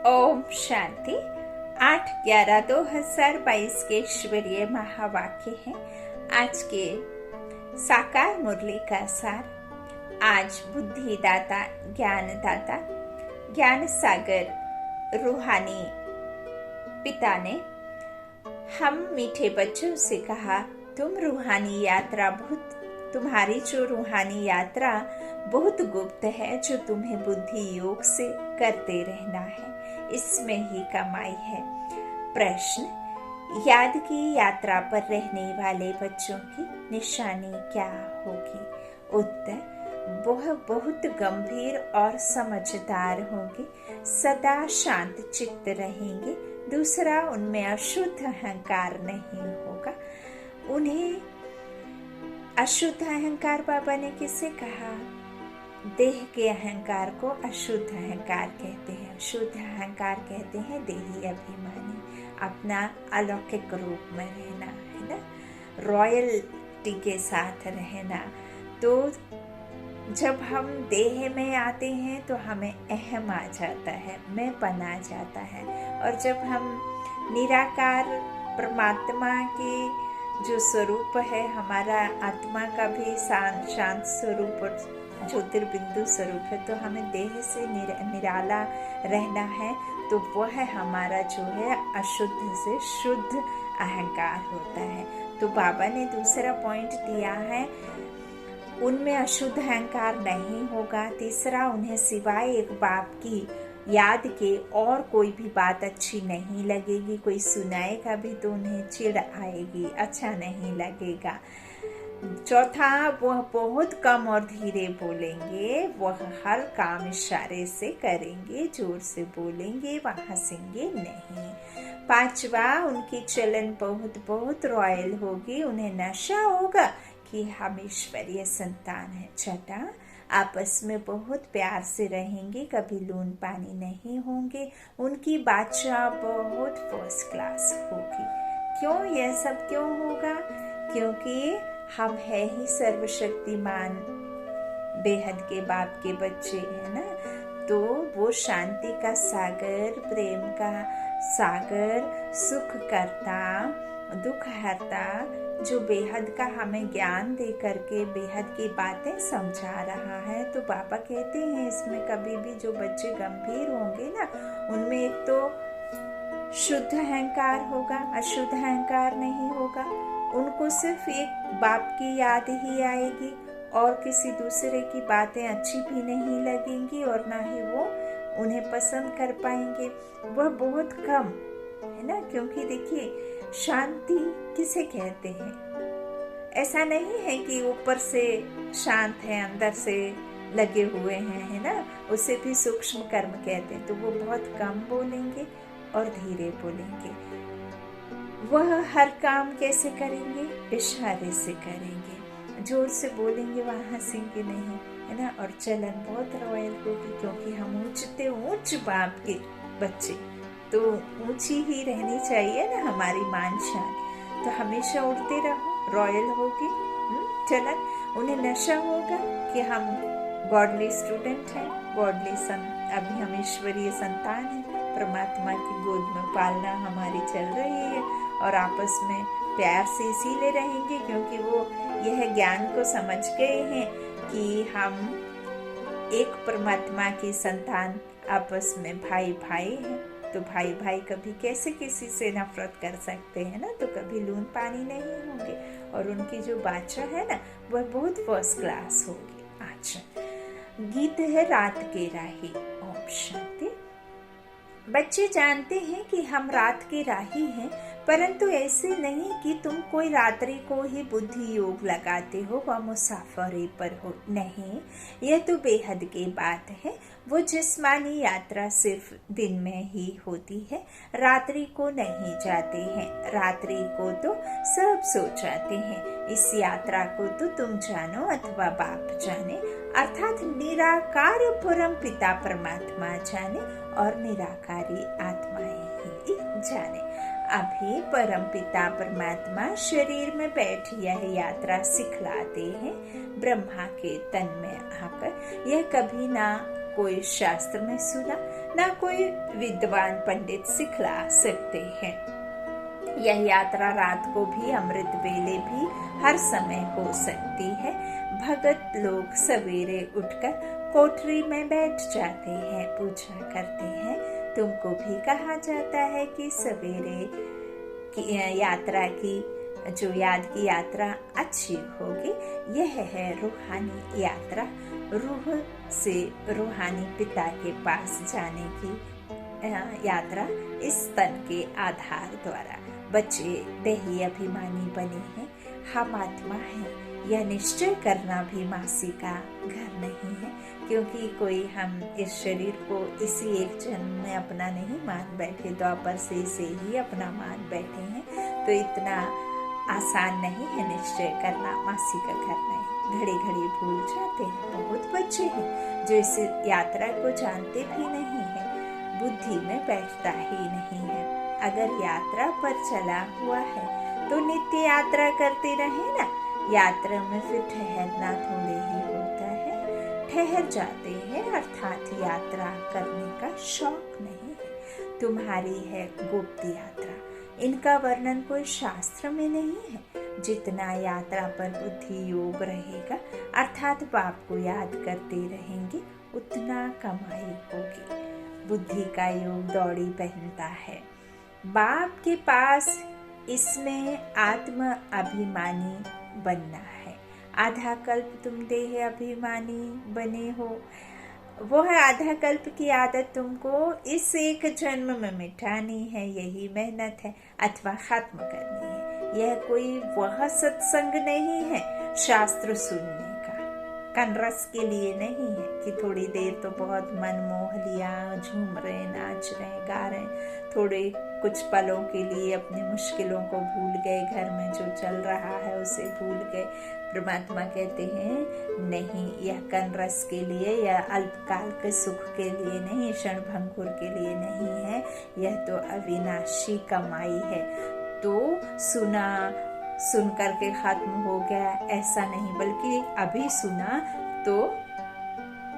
ओम शांति। 8/11/2022 के ईश्वरीय महावाक्य है आज के साकार मुरली का सार। आज बुद्धिदाता, ज्ञानदाता, ज्ञान सागर रूहानी पिता ने हम मीठे बच्चों से कहा, तुम्हारी जो रूहानी यात्रा बहुत गुप्त है, जो तुम्हें बुद्धि योग से करते रहना है, इसमें ही कमाई है। प्रश्न: याद की यात्रा पर रहने वाले बच्चों की निशानी क्या होगी? उत्तर: वह बहुत गंभीर और समझदार होंगे, सदा शांत चित्त रहेंगे। दूसरा, उनमें अशुद्ध अहंकार नहीं होगा। उन्हें अशुद्ध अहंकार बाबा ने किसे कहा? देह के अहंकार को अशुद्ध अहंकार कहते हैं। शुद्ध अहंकार कहते हैं देही अभिमानी, अपना अलौकिक रूप में रहना, है ना, रॉयल्टी के साथ रहना। तो जब हम देह में आते हैं तो हमें अहम आ जाता है, मैंपन आ जाता है। और जब हम निराकार परमात्मा के जो स्वरूप है, हमारा आत्मा का भी शांत स्वरूप और ज्योतिर्बिंदु स्वरूप है, तो हमें देह से निराला रहना है। तो वह हमारा जो है अशुद्ध से शुद्ध अहंकार होता है। तो बाबा ने दूसरा पॉइंट दिया है, उनमें अशुद्ध अहंकार नहीं होगा। तीसरा, उन्हें सिवाय एक बाप की याद के और कोई भी बात अच्छी नहीं लगेगी। कोई सुनाएगा भी तो उन्हें चिढ़ आएगी, अच्छा नहीं लगेगा। चौथा, वह बहुत कम और धीरे बोलेंगे। वह हर काम इशारे से करेंगे, जोर से बोलेंगे, वह हंसेंगे नहीं। पांचवा, उनकी चलन बहुत रॉयल होगी। उन्हें नशा होगा कि हम ईश्वरीय संतान है। छठा, आपस में बहुत प्यार से रहेंगे, कभी लून पानी नहीं होंगे। उनकी बादशाह बहुत फर्स्ट क्लास होगी। क्यों यह सब क्यों होगा? क्योंकि हम है ही सर्वशक्तिमान बेहद के बाप के बच्चे, है ना। तो वो शांति का सागर, प्रेम का सागर, सुख करता, दुख हरता, जो बेहद का हमें ज्ञान दे करके बेहद की बातें समझा रहा है। तो बाबा कहते हैं इसमें कभी भी जो बच्चे गंभीर होंगे ना, उनमें एक तो शुद्ध अहंकार होगा, अशुद्ध अहंकार नहीं होगा। उनको सिर्फ एक बाप की याद ही आएगी और किसी दूसरे की बातें अच्छी भी नहीं लगेंगी और ना ही वो उन्हें पसंद कर पाएंगे। वह बहुत कम, है ना। क्योंकि देखिए, शांति किसे कहते हैं? ऐसा नहीं है कि ऊपर से शांत है, अंदर से लगे हुए हैं, है ना। उसे भी सूक्ष्म कर्म कहते हैं। तो वो बहुत कम बोलेंगे और धीरे बोलेंगे। वह हर काम कैसे करेंगे? इशारे से करेंगे, जोर से बोलेंगे, वहाँ हंसेंगे नहीं, है ना। और चलन बहुत रॉयल होगी, क्योंकि हम ऊंच बाप के बच्चे, तो ऊंची ही रहनी चाहिए ना हमारी मान शान। तो हमेशा उड़ते रहो, रॉयल होगी चलन। उन्हें नशा होगा कि हम गॉडली स्टूडेंट हैं, गॉडली अभी हम ईश्वरीय संतान हैं, परमात्मा की गोद में पालना हमारी चल रही है। और आपस में प्यार से इसीलिए रहेंगे क्योंकि वो यह ज्ञान को समझ गए हैं कि हम एक परमात्मा की संतान, आपस में भाई भाई हैं। तो भाई भाई कभी कैसे किसी से नफरत कर सकते हैं ना। तो कभी लून पानी नहीं होंगे। और उनकी जो बादशाह है ना, वह बहुत फर्स्ट क्लास होगी। अच्छा, गीत है रात के राही। ओम शांति। बच्चे जानते हैं कि हम रात के राही हैं, परंतु ऐसे नहीं कि तुम कोई रात्रि को ही बुद्धि योग लगाते हो व मुसाफरी पर हो। नहीं, यह तो बेहद की बात है। वो जिस्मानी यात्रा सिर्फ दिन में ही होती है, रात्रि को नहीं जाते हैं। रात्रि को तो सब सो जाते हैं। इस यात्रा को तो तुम जानो अथवा बाप जाने, अर्थात निराकार परम पिता परमात्मा जाने और निराकारी आत्माएं ही जाने। अभी परम पिता परमात्मा शरीर में बैठ यह यात्रा सिखलाते हैं। ब्रह्मा के तन में आकर यह कभी ना कोई शास्त्र में सुना, ना कोई विद्वान पंडित सिखला सकते हैं। यह यात्रा रात को भी, अमृत वेले भी, हर समय हो सकती है। भगत लोग सवेरे उठकर कोठरी में बैठ जाते हैं, पूजा करते हैं। तुमको भी कहा जाता है कि सवेरे की यात्रा की, जो याद की यात्रा अच्छी होगी। यह है रूहानी यात्रा, रूह से रूहानी पिता के पास जाने की यात्रा। इस तन के आधार द्वारा बच्चे देही अभिमानी बने हैं, हम आत्मा हैं। यह निश्चय करना भी मासी का घर नहीं है, क्योंकि कोई हम इस शरीर को इसी एक जन्म में अपना नहीं मान बैठे, द्वापर से ही अपना मान बैठे हैं। तो इतना आसान नहीं है निश्चय करना, मासी का घर नहीं। घड़ी घड़ी भूल जाते हैं। बहुत बच्चे हैं जो इस यात्रा को जानते भी नहीं है, बुद्धि में बैठता ही नहीं है। अगर यात्रा पर चला हुआ है तो नित्य यात्रा करते रहे ना। यात्रा में फिर ठहरना थोड़े ही होता है, ठहर जाते हैं, अर्थात यात्रा करने का शौक नहीं है। तुम्हारी है गुप्त यात्रा, इनका वर्णन कोई शास्त्र में नहीं है। जितना यात्रा पर बुद्धि योग रहेगा, अर्थात बाप को याद करते रहेंगे, उतना कमाई होगी। बुद्धि का योग दौड़ी पहनता है बाप के पास। इसमें आत्म अभिमानी बनना है। आधा कल्प तुम देह अभिमानी बने हो, वो है आधा कल्प की आदत तुमको इस एक जन्म में मिटानी है। यही मेहनत है, अथवा खत्म करनी है। यह कोई वह सत्संग नहीं है शास्त्र सुनने का, कनरस के लिए नहीं है कि थोड़ी देर तो बहुत मन मोह लिया, झूम रहे, नाच रहे, गा रहे, थोड़े कुछ पलों के लिए अपनी मुश्किलों को भूल गए, घर में जो चल रहा है उसे भूल गए। परमात्मा कहते हैं नहीं, यह कनरस के लिए या अल्पकाल के सुख के लिए नहीं, क्षण भंगुर के लिए नहीं है। यह तो अविनाशी कमाई है। तो सुन करके खत्म हो गया ऐसा नहीं, बल्कि अभी सुना तो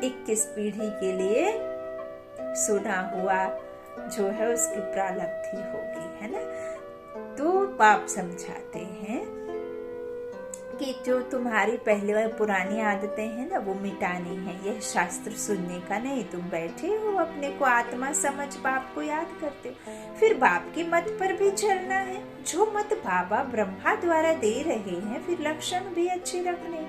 21 पीढ़ी के लिए सुना हुआ जो है उसकी प्रालब्धि होगी, है ना। तो बाप समझाते हैं कि जो तुम्हारी पहले पुरानी आदतें हैं ना, वो मिटानी है। यह शास्त्र सुनने का नहीं। तुम बैठे हो, अपने को आत्मा समझ बाप को याद करते हो, फिर बाप की मत पर भी चलना है। जो मत बाबा ब्रह्मा द्वारा दे रहे हैं, फिर लक्षण भी अच्छे रखने,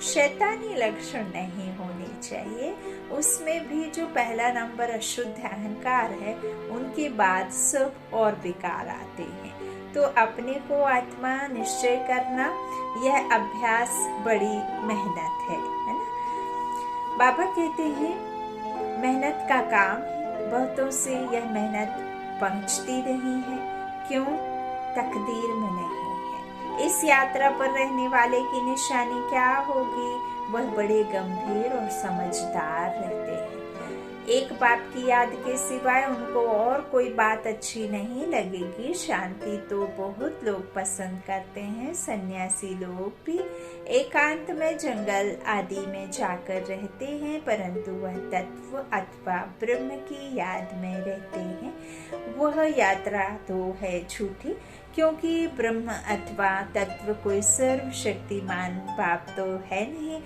शैतानी लक्षण नहीं होने चाहिए। उसमें भी जो पहला नंबर अशुद्ध अहंकार है, उनके बाद सब और विकार आते हैं। तो अपने को आत्मा निश्चय करना, यह अभ्यास बड़ी मेहनत है ना। बाबा कहते हैं मेहनत का काम है। बहुतों से यह मेहनत पहुंचती नहीं है, क्यों? तकदीर में नहीं है। इस यात्रा पर रहने वाले की निशानी क्या होगी? वह बड़े गंभीर और समझदार रहते हैं। एक बाप की याद के सिवाय उनको और कोई बात अच्छी नहीं लगेगी। शांति तो बहुत लोग पसंद करते हैं, सन्यासी लोग भी एकांत में जंगल आदि में जाकर रहते हैं, परंतु वह तत्व अथवा ब्रह्म की याद में रहते हैं। वह यात्रा तो है झूठी, क्योंकि ब्रह्म अथवा तत्व कोई सर्वशक्तिमान बाप तो है नहीं।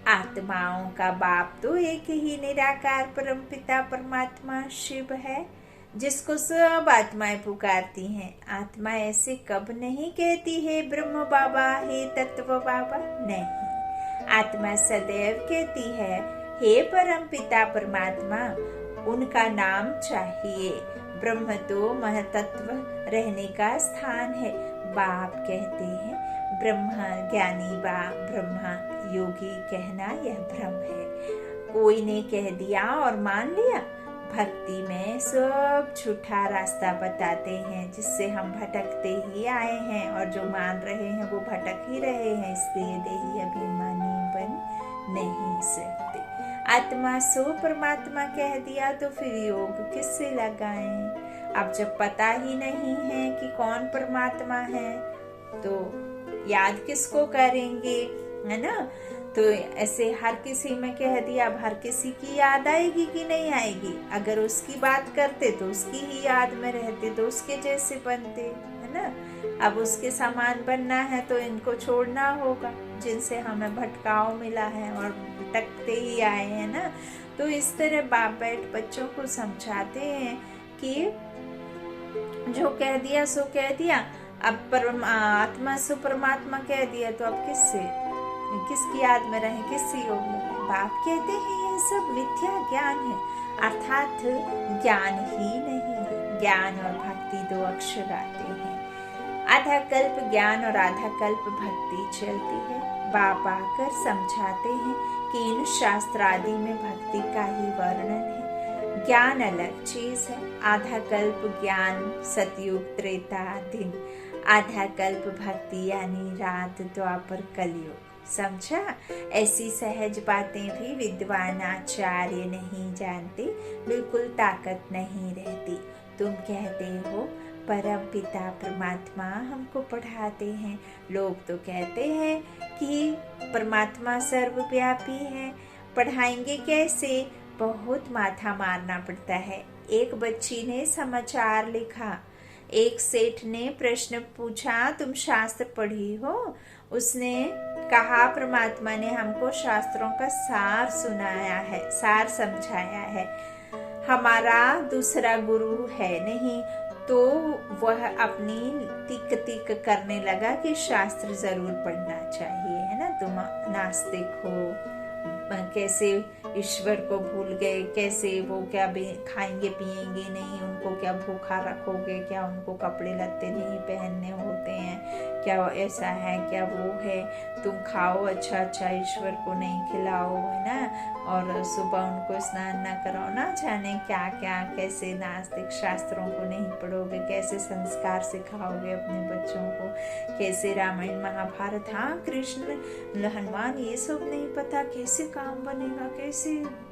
आत्माओं का बाप तो एक ही निराकार परमपिता परमात्मा शिव है, जिसको सब आत्माएं पुकारती हैं। आत्मा ऐसे कब नहीं कहती है ब्रह्म बाबा, हे तत्व बाबा, नहीं। आत्मा सदैव कहती है हे परमपिता परमात्मा, उनका नाम चाहिए। ब्रह्म तो महतत्व रहने का स्थान है। बाप कहते हैं ब्रह्मा ज्ञानी बा ब्रह्मा योगी, कहना यह भ्रम है। कोई ने कह दिया और मान लिया। भक्ति में सब झूठा रास्ता बताते हैं, जिससे हम भटकते ही आए हैं, और जो मान रहे हैं वो भटक ही रहे हैं। इसलिए देही अभिमानी बन नहीं सकते। आत्मा सो परमात्मा कह दिया तो फिर योग किससे लगाएं? अब जब पता ही नहीं है कि कौन परमात्मा है, तो याद किसको करेंगे, है ना। तो ऐसे हर किसी में कह दिया, अब हर किसी की याद आएगी कि नहीं आएगी? अगर उसकी बात करते तो उसकी ही याद में रहते, तो उसके जैसे बनते, है ना। अब उसके समान बनना है तो इनको छोड़ना होगा जिनसे हमें भटकाव मिला है और भटकते ही आए हैं ना। तो इस तरह बाप बैठ बच्चों को समझाते हैं कि जो कह दिया सो कह दिया। अब आत्मा सो परमात्मा कह दिया, तो अब किसकी याद में रहे, किससे योग लगे? बाप कहते हैं यह सब मिथ्या ज्ञान है, अर्थात ज्ञान ही नहीं। ज्ञान और भक्ति दो अक्षर आते हैं। आधा कल्प ज्ञान और आधा कल्प भक्ति चलती है। बाप आकर समझाते हैं कि इन शास्त्र आदि में भक्ति का ही वर्णन है। ज्ञान अलग चीज है। आधा कल्प ज्ञान सतयुग त्रेता दिन, आधा कल्प भक्ति यानी रात द्वापर कलयुग। समझा? ऐसी सहज बातें भी विद्वान आचार्य नहीं जानते, बिल्कुल ताकत नहीं रहती। तुम कहते हो परम पिता परमात्मा हमको पढ़ाते हैं। लोग तो कहते हैं कि परमात्मा सर्वव्यापी है, पढ़ाएंगे कैसे? बहुत माथा मारना पड़ता है। एक बच्ची ने समाचार लिखा, एक सेठ ने प्रश्न पूछा, तुम शास्त्र पढ़ी हो? उसने कहा परमात्मा ने हमको शास्त्रों का सार सुनाया है, सार समझाया है। हमारा दूसरा गुरु है नहीं। तो वह अपनी टिक टिक करने लगा कि शास्त्र जरूर पढ़ना चाहिए, है ना। तुम नास्तिक हो, कैसे ईश्वर को भूल गए, कैसे वो क्या खाएंगे पिएंगे नहीं, उनको क्या भूखा रखोगे, क्या उनको कपड़े लत्ते नहीं पहनने होते हैं, क्या ऐसा है, क्या वो है, तुम खाओ अच्छा अच्छा, ईश्वर को नहीं खिलाओ, है ना, और सुबह उनको स्नान ना कराओ, ना जाने क्या क्या, कैसे नास्तिक शास्त्रों को नहीं पढ़ोगे, कैसे संस्कार सिखाओगे अपने बच्चों को, कैसे रामायण महाभारत, हाँ कृष्ण हनुमान ये सब नहीं पता, कैसे काम बनेगा, कैसे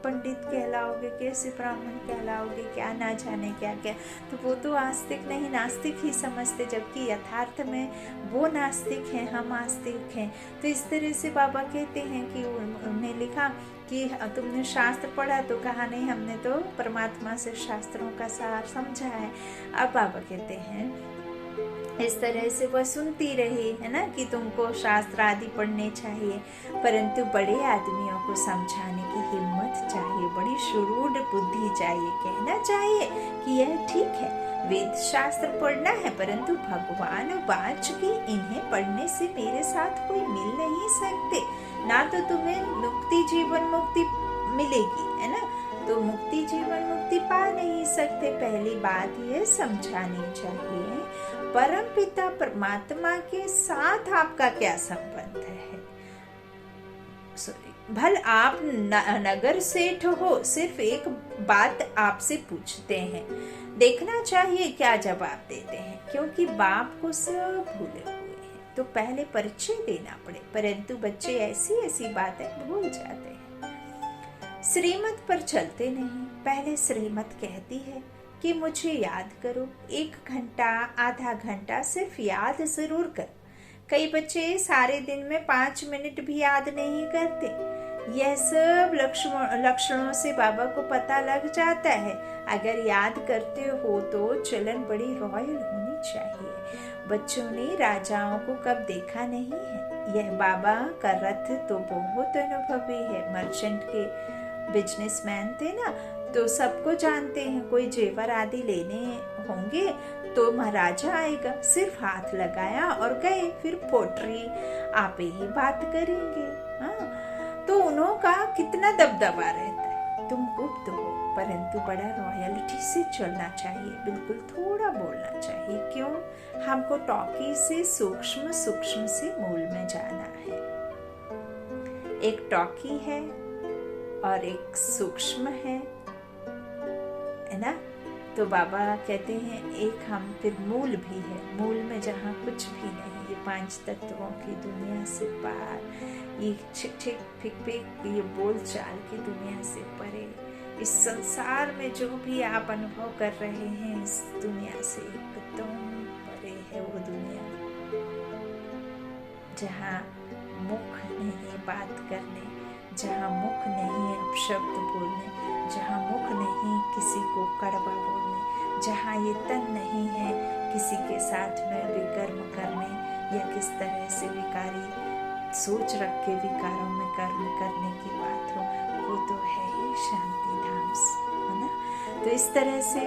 पंडित कहलाओगे, कैसे ब्राह्मण कहलाओगे, क्या ना जाने क्या क्या। तो वो तो आस्तिक नहीं नास्तिक ही समझते, जबकि यथार्थ में वो नास्तिक हैं, हम आस्तिक हैं। तो इस तरह से बाबा कहते हैं कि उन्हें लिखा कि तुमने शास्त्र पढ़ा, तो कहा नहीं, हमने तो परमात्मा से शास्त्रों का सार समझा है। अब बाबा कहते हैं इस तरह से वह सुनती रही, है ना, कि तुमको शास्त्र आदि पढ़ने चाहिए, परंतु बड़े आदमियों को समझाने की हिम्मत चाहिए, बड़ी शुरूढ़ बुद्धि चाहिए, कहना चाहिए कि यह ठीक है, वेद शास्त्र पढ़ना है, परंतु भगवान वाच की इन्हें पढ़ने से मेरे साथ कोई मिल नहीं सकते, ना तो तुम्हें मुक्ति जीवन मुक्ति मिलेगी, है ना, तो मुक्ति जीवन मुक्ति पा नहीं सकते। पहली बात ये समझानी चाहिए परम पिता परमात्मा के साथ आपका क्या संबंध है। भल आप नगर सेठ हो, सिर्फ एक बात आपसे पूछते हैं, देखना चाहिए क्या जवाब देते हैं, क्योंकि बाप को सब भूले हुए हैं, तो पहले परिचय देना पड़े, परंतु बच्चे ऐसी ऐसी बातें भूल जाते हैं, श्रीमत पर चलते नहीं। पहले श्रीमत कहती है कि मुझे याद करो, 1 घंटा आधा घंटा सिर्फ याद जरूर कर। कई बच्चे सारे दिन में 5 मिनट भी याद नहीं करते। यह सब लक्षणों से बाबा को पता लग जाता है। अगर याद करते हो तो चलन बड़ी रॉयल होनी चाहिए। बच्चों ने राजाओं को कब देखा नहीं है। यह बाबा का रथ तो बहुत अनुभवी है। मर्चेंट के बिजनेसमैन थे ना, तो सबको जानते हैं, कोई जेवर आदि लेने होंगे तो महाराजा आएगा, सिर्फ हाथ लगाया और गए, फिर पोट्री आप ही बात करेंगे। हाँ, तो उन्हों का कितना दबदबा रहता है। तुम गुप्त हो, परंतु बड़ा रॉयल्टी से चलना चाहिए, बिल्कुल थोड़ा बोलना चाहिए। क्यों? हमको टॉकी से सूक्ष्म सूक्ष्म से मूल में जाना है। एक टॉकी है और एक सूक्ष्म है ना। तो बाबा कहते हैं एक हम फिर मूल भी है, मूल में जहाँ कुछ भी नहीं, ये 5 तत्वों की दुनिया से पार, ये छिक छिक फिक फिक, ये बोल चाल की दुनिया से परे, इस संसार में जो भी आप अनुभव कर रहे हैं, इस दुनिया से एकदम परे है वो दुनिया, जहाँ मुख नहीं बात करने, जहाँ मुख नहीं अपशब्द बोलने, जहाँ मुख नहीं किसी को कड़वा बोलने, जहाँ ये तन नहीं है किसी के साथ में विकर्म करने या किस तरह से विकारी सोच रख के विकारों में कर्म करने की बात हो, वो तो है ही शांति धाम, है ना। तो इस तरह से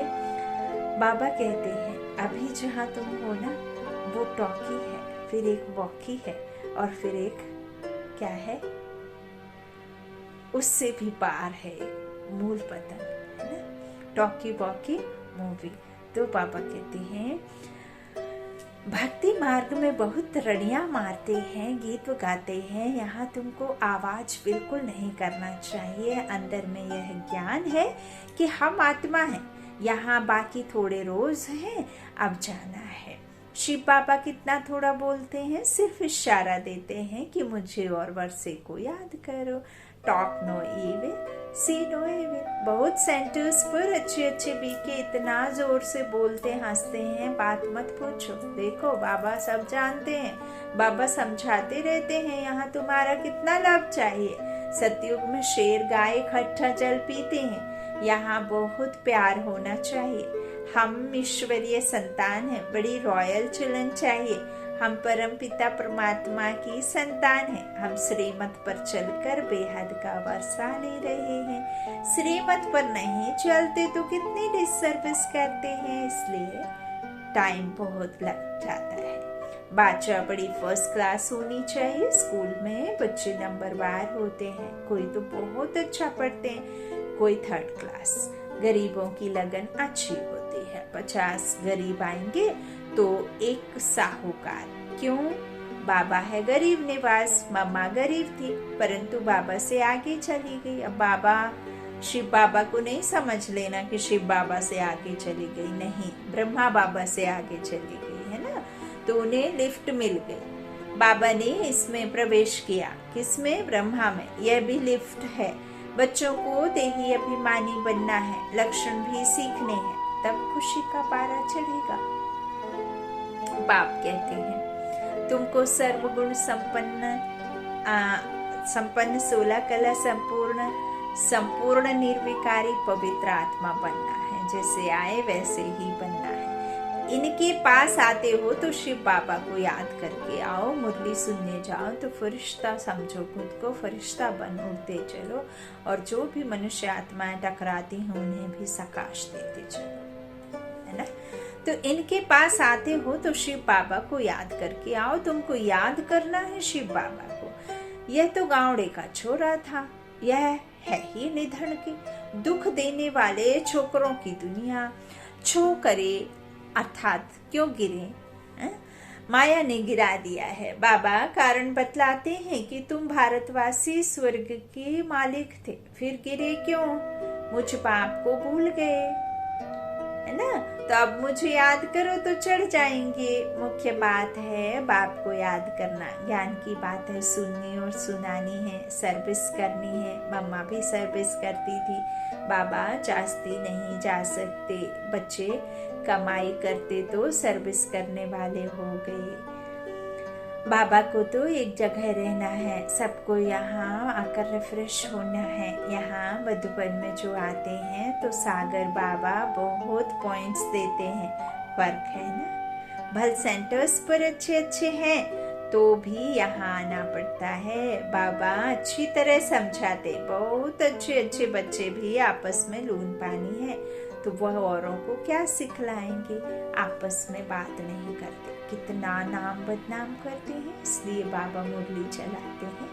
बाबा कहते हैं अभी जहाँ तुम हो ना वो टॉकी है, फिर एक वॉकी है, और फिर एक क्या है, उससे भी पार है मूल पतन, है ना। Talkie walkie movie. तो बाबा कहते हैं भक्ति मार्ग में बहुत रणियाँ मारते हैं, गीत गाते हैं, यहाँ तुमको आवाज बिल्कुल नहीं करना चाहिए। अंदर में यह ज्ञान है कि हम आत्मा हैं, यहाँ बाकी थोड़े रोज हैं, अब जाना है। शिव बाबा कितना थोड़ा बोलते हैं, सिर्फ इशारा देते हैं कि मुझे और वर्षे को याद करो। टॉक नो इविल, सी नो इविल। बहुत सेंटर्स पर अच्छे अच्छे बीके इतना जोर से बोलते हंसते हैं, बात मत पूछो। देखो बाबा सब जानते हैं, बाबा समझाते रहते हैं, यहाँ तुम्हारा कितना लाभ चाहिए। सतयुग में शेर गाय खट्टा जल पीते हैं, यहाँ बहुत प्यार होना चाहिए। हम ईश्वरीय संतान हैं, बड़ी रॉयल चलन चाहिए। हम परम पिता परमात्मा की संतान हैं। हम श्रीमत पर चलकर बेहद का वर्षा ले रहे हैं। श्रीमत पर नहीं चलते तो कितनी डिसर्विस करते हैं, इसलिए टाइम बहुत लग जाता है। बच्चा बड़ी फर्स्ट क्लास होनी चाहिए। स्कूल में बच्चे नंबरवार होते हैं, कोई तो बहुत अच्छा पढ़ते हैं, कोई थर्ड क्लास। गरीबों की लगन अच्छी होती है। 50 गरीब आएंगे तो एक साहूकार। क्यों? बाबा है गरीब निवास, मम्मा गरीब थी परंतु बाबा से आगे चली गई। अब बाबा शिव बाबा को नहीं समझ लेना कि शिव बाबा से आगे चली गई, नहीं, ब्रह्मा बाबा से आगे चली गई, है ना। तो उन्हें लिफ्ट मिल गई, बाबा ने इसमें प्रवेश किया। किसमें? ब्रह्मा में। यह भी लिफ्ट है। बच्चों को देही अभिमानी बनना है, लक्षण भी सीखने हैं, तब खुशी का पारा चढ़ेगा। बाप कहते हैं तुमको सर्वगुण संपन्न 16 कला संपूर्ण निर्विकारी पवित्र आत्मा बनना है। जैसे आए वैसे ही बनना है। इनके पास आते हो तो शिव बाबा को याद करके आओ। मुरली सुनने जाओ तो फरिश्ता समझो, खुद को फरिश्ता बन उड़ते चलो, और जो भी मनुष्य आत्माएं टकराती हैं उन्हें भी सकाश देते चलो, है ना। तो इनके पास आते हो तो शिव बाबा को याद करके आओ। तुमको याद करना है शिव बाबा को। यह तो गावड़े का छोरा था, यह है ही निधन के दुख देने वाले छोकरों की दुनिया। छो करे अर्थात क्यों गिरे, माया ने गिरा दिया है। बाबा कारण बतलाते हैं कि तुम भारतवासी स्वर्ग के मालिक थे, फिर गिरे क्यों? मुझ पाप को भूल गए, है ना। तो अब मुझे याद करो तो चढ़ जाएंगे। मुख्य बात है बाप को याद करना। ज्ञान की बात है, सुननी और सुनानी है, सर्विस करनी है। मम्मा भी सर्विस करती थी, बाबा जास्ती नहीं जा सकते। बच्चे कमाई करते तो सर्विस करने वाले हो गए। बाबा को तो एक जगह रहना है, सबको यहाँ आकर रिफ्रेश होना है। यहाँ मधुबन में जो आते हैं तो सागर बाबा बहुत पॉइंट्स देते हैं। फर्क है ना। भल सेंटर्स पर अच्छे अच्छे हैं तो भी यहाँ आना पड़ता है। बाबा अच्छी तरह समझाते, बहुत अच्छे अच्छे बच्चे भी आपस में लून पानी है तो वह औरों को क्या सिखलाएंगे। आपस में बात नहीं करते, कितना नाम बदनाम करते हैं। इसलिए बाबा मुरली चलाते हैं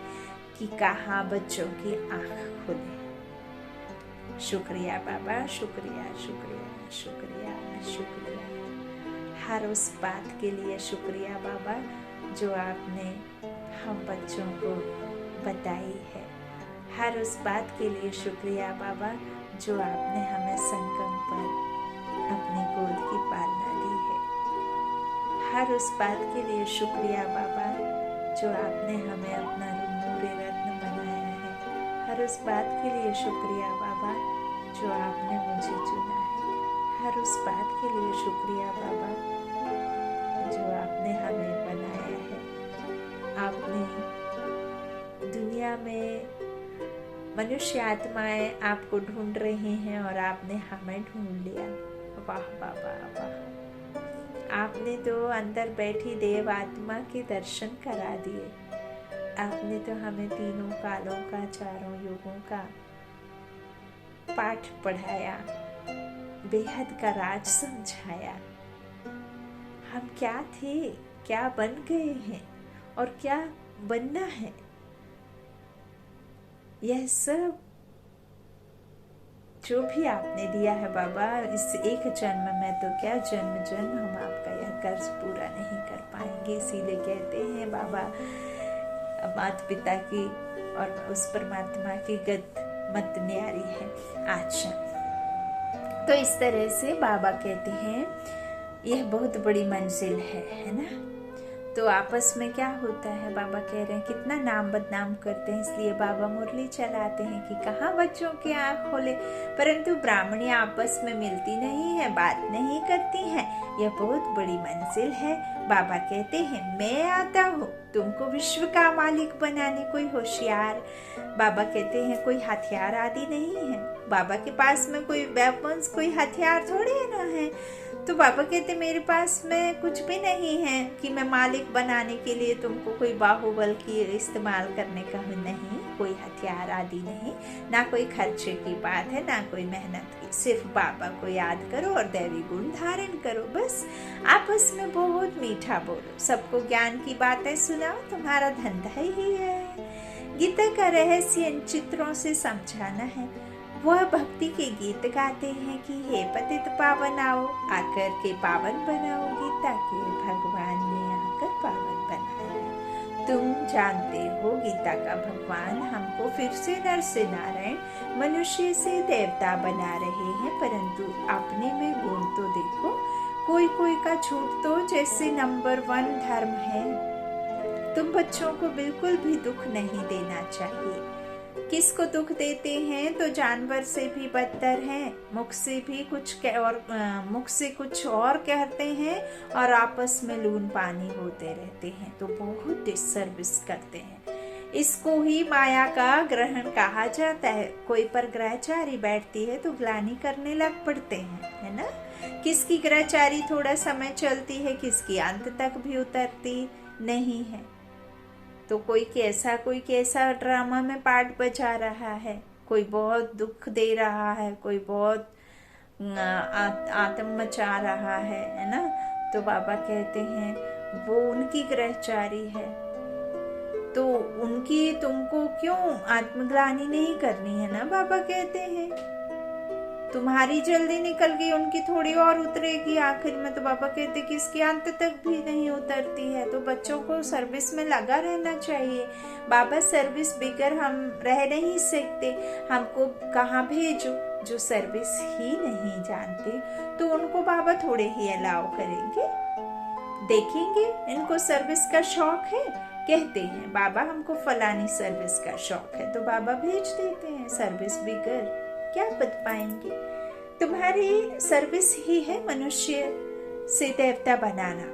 कि कहाँ बच्चों की आँख खुले। शुक्रिया बाबा, शुक्रिया शुक्रिया शुक्रिया शुक्रिया। हर उस बात के लिए शुक्रिया बाबा जो आपने हम बच्चों को बताई है। हर उस बात के लिए शुक्रिया बाबा जो आपने हमें संगम पर अपनी गोद की पालना दी है। हर उस बात के लिए शुक्रिया बाबा जो आपने हमें अपना नूरे रत्न बनाया है। हर उस बात के लिए शुक्रिया बाबा जो आपने मुझे चुना है। हर उस बात के लिए शुक्रिया बाबा जो आपने हमें बनाया है। आपने दुनिया में मनुष्य आत्माएं आपको ढूंढ रही हैं और आपने हमें ढूंढ लिया। वाह वाह वाह वाह, आपने तो अंदर बैठी देव आत्मा के दर्शन करा दिए। आपने तो हमें तीनों कालों का, चारों युगों का पाठ पढ़ाया, बेहद का राज समझाया। हम क्या थे, क्या बन गए हैं और क्या बनना है, यह सब जो भी आपने दिया है बाबा, इस एक जन्म में तो क्या जन्म जन्म हम आपका यह कर्ज पूरा नहीं कर पाएंगे। इसीलिए कहते हैं बाबा, माता पिता की और उस परमात्मा की गद मत न्यारी है आशा। तो इस तरह से बाबा कहते हैं यह बहुत बड़ी मंजिल है ना। तो आपस में क्या होता है, बाबा कह रहे हैं कितना नाम बदनाम करते हैं, इसलिए बाबा मुरली चलाते हैं कि कहाँ बच्चों के आँख खोले, परंतु ब्राह्मणी आपस में मिलती नहीं है, बात नहीं करती हैं। यह बहुत बड़ी मंजिल है। बाबा कहते हैं मैं आता हूँ तुमको विश्व का मालिक बनाने। कोई होशियार, बाबा कहते हैं कोई हथियार आदि नहीं है। बाबा के पास में कोई वेपन्स, कोई हथियार थोड़े ना है। तो बाबा कहते मेरे पास में कुछ भी नहीं है कि मैं मालिक बनाने के लिए तुमको कोई बाहुबल की इस्तेमाल करने का नहीं, कोई हथियार आदि नहीं, ना कोई खर्चे की बात है, ना कोई मेहनत की। सिर्फ बाबा को याद करो और दैवी गुण धारण करो, बस आपस में बहुत मीठा बोलो, सबको ज्ञान की बातें सुनाओ, तुम्हारा धंधा ही है। गीता का रहस्य इन चित्रों से समझाना है। वह भक्ति के गीत गाते हैं कि हे पतित पावन आओ, आकर के पावन बनाओगी, ताकि भगवान ने आकर पावन बनाया। तुम जानते हो गीता का भगवान हमको फिर से नर से नारायण, मनुष्य से देवता बना रहे हैं, परंतु अपने में गुण तो देखो। कोई कोई का छूट तो जैसे नंबर 1 धर्म है। तुम बच्चों को बिल्कुल भी दुख नहीं देना चाहिए। किसको दुख देते हैं तो जानवर से भी बदतर हैं, मुख से कुछ और कहते हैं और आपस में लून पानी होते रहते हैं, तो बहुत डिसर्विस करते हैं। इसको ही माया का ग्रहण कहा जाता है। कोई पर ग्रहचारी बैठती है तो ग्लानि करने लग पड़ते हैं, है ना। किसकी ग्रहचारी थोड़ा समय चलती है, किसकी अंत तक भी उतरती नहीं है। तो कोई कैसा ड्रामा में पार्ट बजा रहा है, कोई बहुत दुख दे रहा है, कोई बहुत आत्म मचा रहा है ना। तो बाबा कहते हैं वो उनकी ग्रहचारी है, तो उनकी तुमको क्यों आत्मग्लानि नहीं करनी है ना। बाबा कहते हैं तुम्हारी जल्दी निकल गई, उनकी थोड़ी और उतरेगी आखिर में। तो बाबा कहते कि इसकी अंत तक भी नहीं उतरती है। तो बच्चों को सर्विस में लगा रहना चाहिए। बाबा सर्विस बगैर हम रह नहीं सकते, हमको कहाँ भेजो। जो सर्विस ही नहीं जानते तो उनको बाबा थोड़े ही अलाउ करेंगे, देखेंगे इनको सर्विस का शौक है, कहते हैं बाबा हमको फलानी सर्विस का शौक है, तो बाबा भेज देते हैं। सर्विस बगैर क्या बच पाएंगे। तुम्हारी सर्विस ही है मनुष्य से देवता बनाना।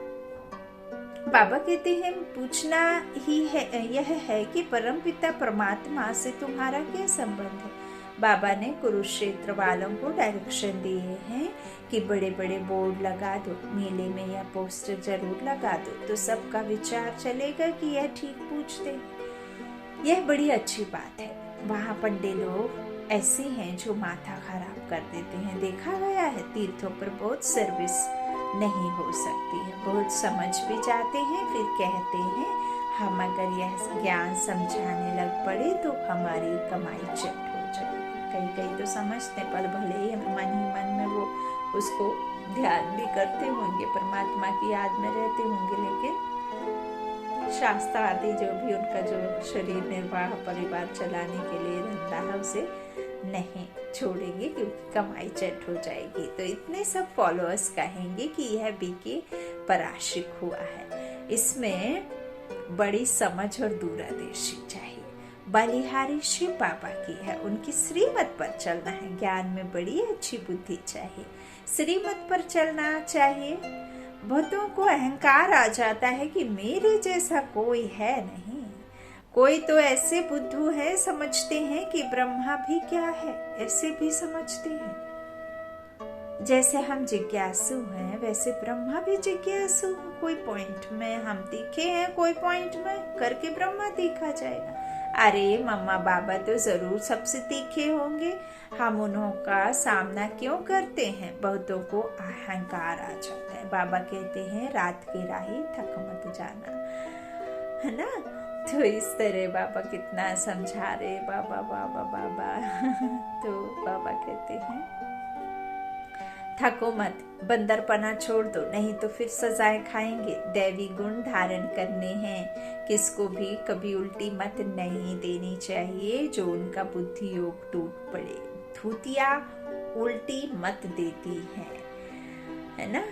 बाबा कहते हैं पूछना ही है यह है कि परमपिता परमात्मा से तुम्हारा क्या संबंध है। बाबा ने कुरुक्षेत्र वालों को डायरेक्शन दिए हैं कि बड़े बड़े बोर्ड लगा दो, मेले में या पोस्टर जरूर लगा दो, तो सबका विचार चलेगा कि यह ठीक पूछते। यह बड़ी अच्छी बात है। वहाँ पंडे लोग ऐसे हैं जो माथा खराब कर देते हैं। देखा गया है तीर्थों पर बहुत सर्विस नहीं हो सकती है, बहुत समझ भी जाते हैं, फिर कहते हैं हम अगर यह ज्ञान समझाने लग पड़े तो हमारी कमाई चट हो जाएगी। कई तो समझते पर भले ही मन ही मन में वो उसको ध्यान भी करते होंगे, परमात्मा की याद में रहते होंगे, लेकिन शास्त्र आदि जो भी उनका जो शरीर निर्वाह परिवार चलाने के लिए धंधा है उसे नहीं छोड़ेंगे, क्योंकि कमाई चट हो जाएगी। तो इतने सब फॉलोअर्स कहेंगे कि यह बीके पराशिक हुआ है। इसमें बड़ी समझ और दूरदर्शी चाहिए। बलिहारी शिव बाबा की है, उनकी श्रीमत पर चलना है। ज्ञान में बड़ी अच्छी बुद्धि चाहिए, श्रीमत पर चलना चाहिए। बहुतों को अहंकार आ जाता है कि मेरे जैसा कोई है नहीं, कोई तो ऐसे बुद्धू है, समझते हैं कि ब्रह्मा भी क्या है, ऐसे भी समझते हैं। जैसे हम जिज्ञासु हैं वैसे ब्रह्मा भी जिज्ञासु है। कोई पॉइंट में हम तीखे हैं, कोई पॉइंट में करके ब्रह्मा तीखा जाएगा। अरे मम्मा बाबा तो जरूर सबसे तीखे होंगे, हम उन्हों का सामना क्यों करते हैं? बहुतों को अहंकार आ जाता है। बाबा कहते हैं रात की राही थक मत जाना, है ना। तो इस तरह बाबा कितना समझा रहे, बाबा बाबा बाबा तो बाबा कहते हैं थको मत, बंदरपना छोड़ दो, नहीं तो फिर सजाएं खाएंगे। दैवी गुण धारण करने हैं, किसको भी कभी उल्टी मत नहीं देनी चाहिए जो उनका बुद्धि योग टूट पड़े। धूतिया उल्टी मत देती है ना।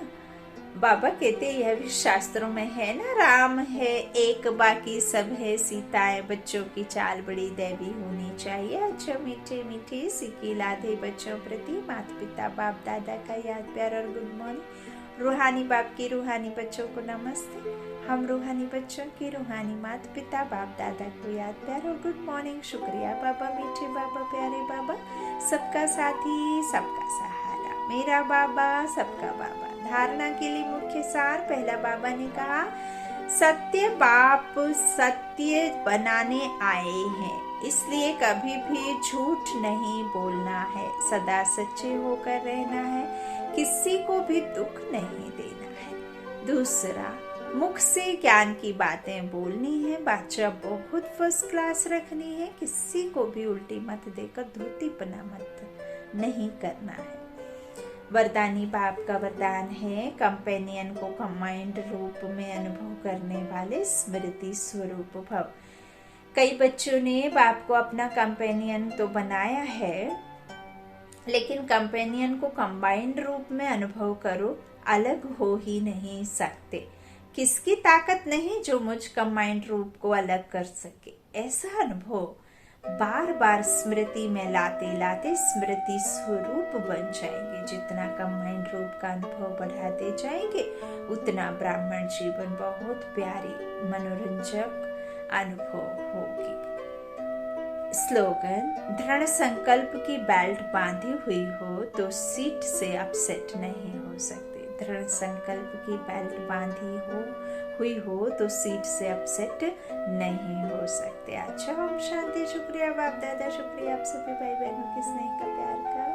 बाबा कहते यह भी शास्त्रों में है ना, राम है एक बाकी सब है, सीता है, बच्चों की चाल बड़ी दैवी होनी चाहिए। अच्छा मीठे मीठे सिक्की लादे बच्चों प्रति, माता पिता बाप दादा का याद प्यार और गुड मॉर्निंग। रूहानी बाप की रूहानी बच्चों को नमस्ते। हम रूहानी बच्चों की रूहानी माता पिता बाप दादा को याद प्यार और गुड मॉर्निंग। शुक्रिया बाबा, मीठे बाबा, प्यारे बाबा, सबका साथी सबका सहारा, मेरा बाबा सबका बाबा। धारणा के लिए मुख्य सार, पहला बाबा ने कहा सत्य बाप सत्य बनाने आए हैं, इसलिए कभी भी झूठ नहीं बोलना है, सदा सच्चे होकर रहना है, किसी को भी दुख नहीं देना है। दूसरा, मुख से ज्ञान की बातें बोलनी है, बाचा बहुत फर्स्ट क्लास रखनी है, किसी को भी उल्टी मत देकर धोतीपना मत नहीं करना है। वरदानी बाप का वरदान है कंपेनियन को कंबाइंड रूप में अनुभव करने वाले स्मृति स्वरूप भव। कई बच्चों ने बाप को अपना कंपेनियन तो बनाया है, लेकिन कंपेनियन को कंबाइंड रूप में अनुभव करो, अलग हो ही नहीं सकते। किसकी ताकत नहीं जो मुझ कंबाइंड रूप को अलग कर सके। ऐसा अनुभव बार बार स्मृति में लाते लाते स्मृति स्वरूप बन जाएंगे। जितना कंबाइंड रूप का अनुभव बढ़ाते जाएंगे उतना ब्राह्मण जीवन बहुत प्यारी मनोरंजक अनुभव होगी। स्लोगन, दृढ़ संकल्प की बेल्ट बांधी हुई हो तो सीट से अपसेट नहीं हो सकते। दृढ़ संकल्प की बेल्ट बांधी हुई हो तो सीट से अपसेट नहीं हो सकते। अच्छा, ओम शांति। शुक्रिया बाप दादा, शुक्रिया आप सभी भाई बहनों के स्नेह का, प्यार का।